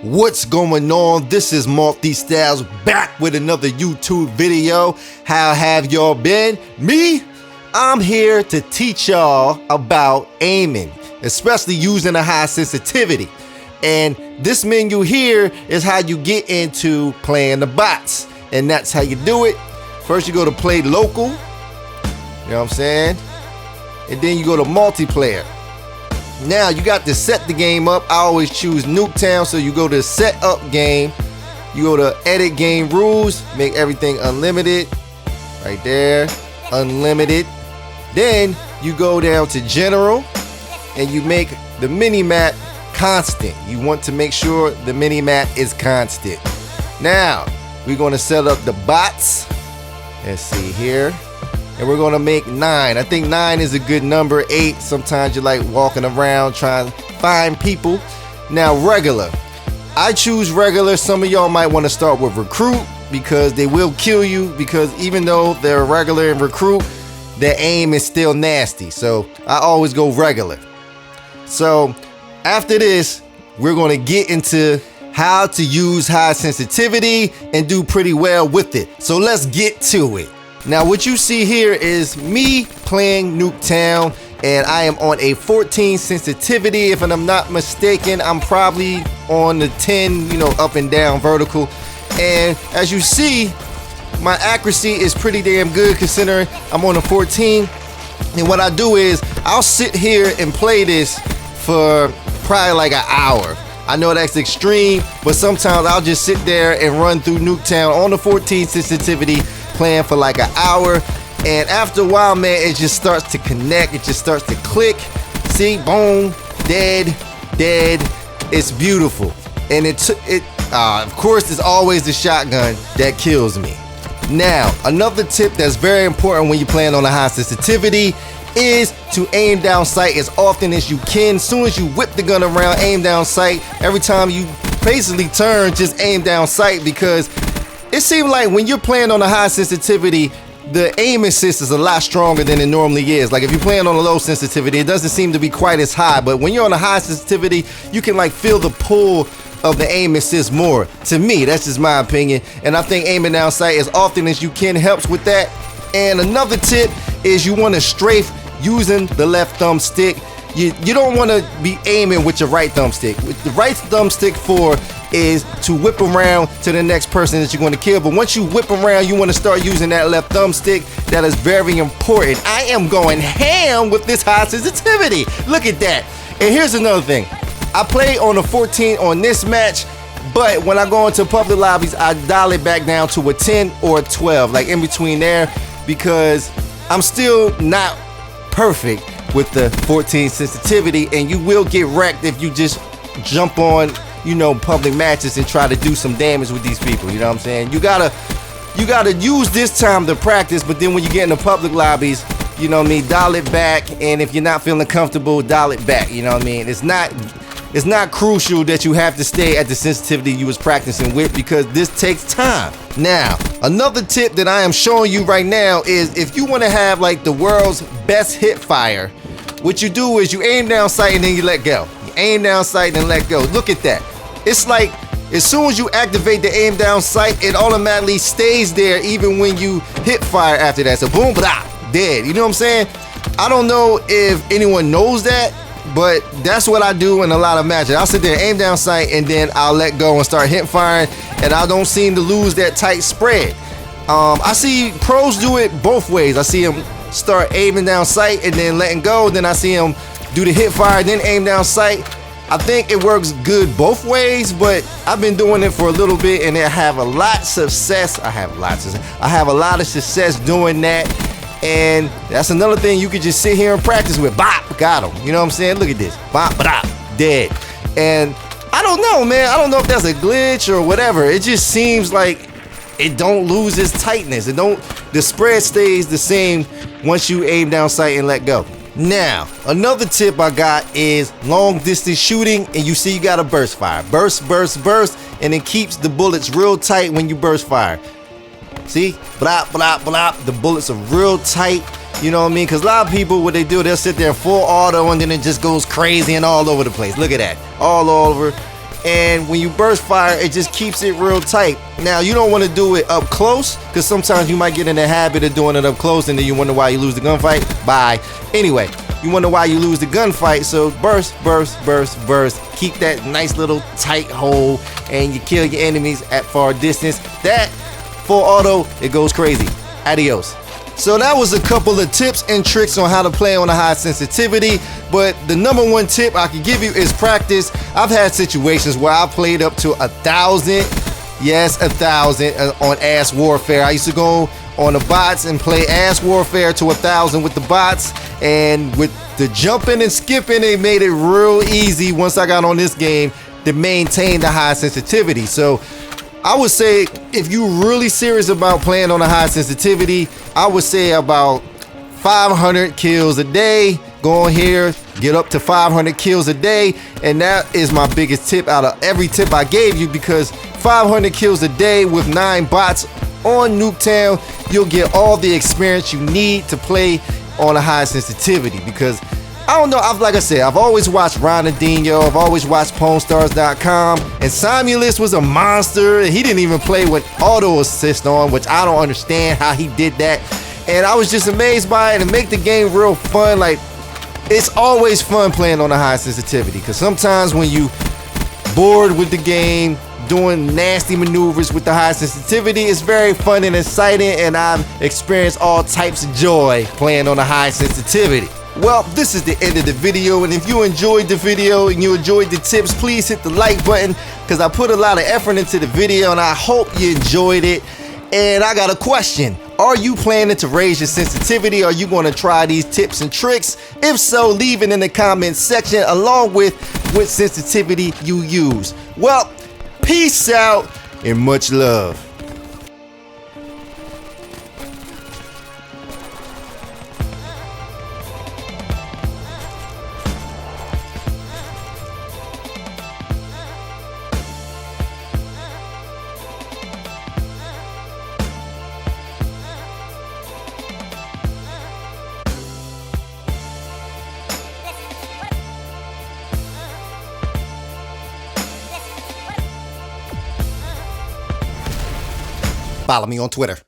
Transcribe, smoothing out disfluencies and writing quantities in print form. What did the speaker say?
What's going on? This is Multi-Styles back with another YouTube video. How have y'all been? Me? I'm here to teach y'all about aiming, especially using a high sensitivity. And this menu here is how you get into playing the bots. And that's how you do it. First you go to play local, you know what I'm saying? And then you go to multiplayer. Now you got to set the game up. I always choose Nuketown, so you go to set up game. You go to edit game rules, make everything unlimited. Right there, unlimited. Then you go down to general and you make the mini-map constant. You want to make sure the mini-map is constant. Now, we're gonna set up the bots. Let's see here. And we're gonna make 9. I think 9 is a good number. 8, sometimes you like walking around trying to find people. Now regular, I choose regular. Some of y'all might want to start with recruit because they will kill you, because even though they're regular and recruit, their aim is still nasty. So I always go regular. So after this, we're gonna get into how to use high sensitivity and do pretty well with it. So let's get to it. Now what you see here is me playing Nuketown, and I am on a 14 sensitivity. If I'm not mistaken, I'm probably on the 10, you know, up and down vertical. And as you see, my accuracy is pretty damn good considering I'm on a 14. And what I do is I'll sit here and play this for probably like an hour. I know that's extreme, but sometimes I'll just sit there and run through Nuketown on the 14 sensitivity, playing for like an hour. And after a while, man, it just starts to connect. It just starts to click. See, boom, dead. It's beautiful. And of course, it's always the shotgun that kills me. Now, another tip that's very important when you're playing on a high sensitivity is to aim down sight as often as you can. As soon as you whip the gun around, aim down sight. Every time you basically turn, just aim down sight, because it seems like when you're playing on a high sensitivity, the aim assist is a lot stronger than it normally is. Like if you're playing on a low sensitivity, it doesn't seem to be quite as high. But when you're on a high sensitivity, you can like feel the pull of the aim assist more. To me, that's just my opinion. And I think aiming down sight as often as you can helps with that. And another tip is you want to strafe using the left thumbstick. You don't want to be aiming with your right thumbstick. With the right thumbstick is to whip around to the next person that you're going to kill. But once you whip around, you want to start using that left thumbstick. That is very important. I am going ham with this high sensitivity. Look at that. And here's another thing. I play on a 14 on this match, but when I go into public lobbies, I dial it back down to a 10 or a 12, like in between there, because I'm still not perfect with the 14 sensitivity, and you will get wrecked if you just jump on, you know, public matches and try to do some damage with these people. You know what I'm saying? You gotta use this time to practice, but then when you get into public lobbies, you know what I mean, dial it back. And if you're not feeling comfortable, dial it back. You know what I mean? It's not crucial that you have to stay at the sensitivity you was practicing with, because this takes time. Now, another tip that I am showing you right now is if you want to have like the world's best hip fire, what you do is you aim down sight and then you let go. You aim down sight and let go. Look at that. It's like as soon as you activate the aim down sight, it automatically stays there even when you hit fire after that. So boom, blah, dead. You know what I'm saying? I don't know if anyone knows that, but that's what I do in a lot of matches. I'll sit there, aim down sight, and then I'll let go and start hip firing, and I don't seem to lose that tight spread. I see pros do it both ways. I see them start aiming down sight and then letting go. Then I see them do the hip fire, then aim down sight. I think it works good both ways, but I've been doing it for a little bit and I have a lot of success. I have a lot of success doing that. And that's another thing you could just sit here and practice with. Bop, got him. You know what I'm saying? Look at this. Bop, bop, dead. And I don't know, man. I don't know if that's a glitch or whatever. It just seems like it don't lose its tightness. The spread stays the same once you aim down sight and let go. Now, another tip I got is long distance shooting, and you see you got to burst fire. Burst, and it keeps the bullets real tight when you burst fire. See? Blop, blop, blop. The bullets are real tight. You know what I mean? Because a lot of people, what they do, they'll sit there full auto and then it just goes crazy and all over the place. Look at that. All over. and when you burst fire, it just keeps it real tight. Now, you don't want to do it up close, because sometimes you might get in the habit of doing it up close, and then you wonder why you lose the gunfight. Bye. Anyway, you wonder why you lose the gunfight, so burst, burst, burst, burst. Keep that nice little tight hole, and you kill your enemies at far distance. That, full auto, it goes crazy. Adios. So that was a couple of tips and tricks on how to play on a high sensitivity, but the number one tip I can give you is practice. I've had situations where I played up to 1,000, yes, 1,000 on Ass Warfare. I used to go on the bots and play Ass Warfare to 1,000 with the bots, and with the jumping and skipping, it made it real easy once I got on this game to maintain the high sensitivity. So I would say if you're really serious about playing on a high sensitivity, I would say about 500 kills a day. Go on here, get up to 500 kills a day, and that is my biggest tip out of every tip I gave you, because 500 kills a day with 9 bots on Nuketown, you'll get all the experience you need to play on a high sensitivity. Because I don't know, like I said, I've always watched Ronaldinho, I've always watched PwnStars.com, and Simulus was a monster. He didn't even play with auto assist on, which I don't understand how he did that. And I was just amazed by it, and make the game real fun. Like, it's always fun playing on a high sensitivity, because sometimes when you bored with the game, doing nasty maneuvers with the high sensitivity, it's very fun and exciting, and I've experienced all types of joy playing on a high sensitivity. Well, this is the end of the video, and if you enjoyed the video and you enjoyed the tips, please hit the like button, because I put a lot of effort into the video and I hope you enjoyed it. And I got a question. Are you planning to raise your sensitivity? Are you going to try these tips and tricks? If so, leave it in the comments section along with what sensitivity you use. Well, peace out and much love. Follow me on Twitter.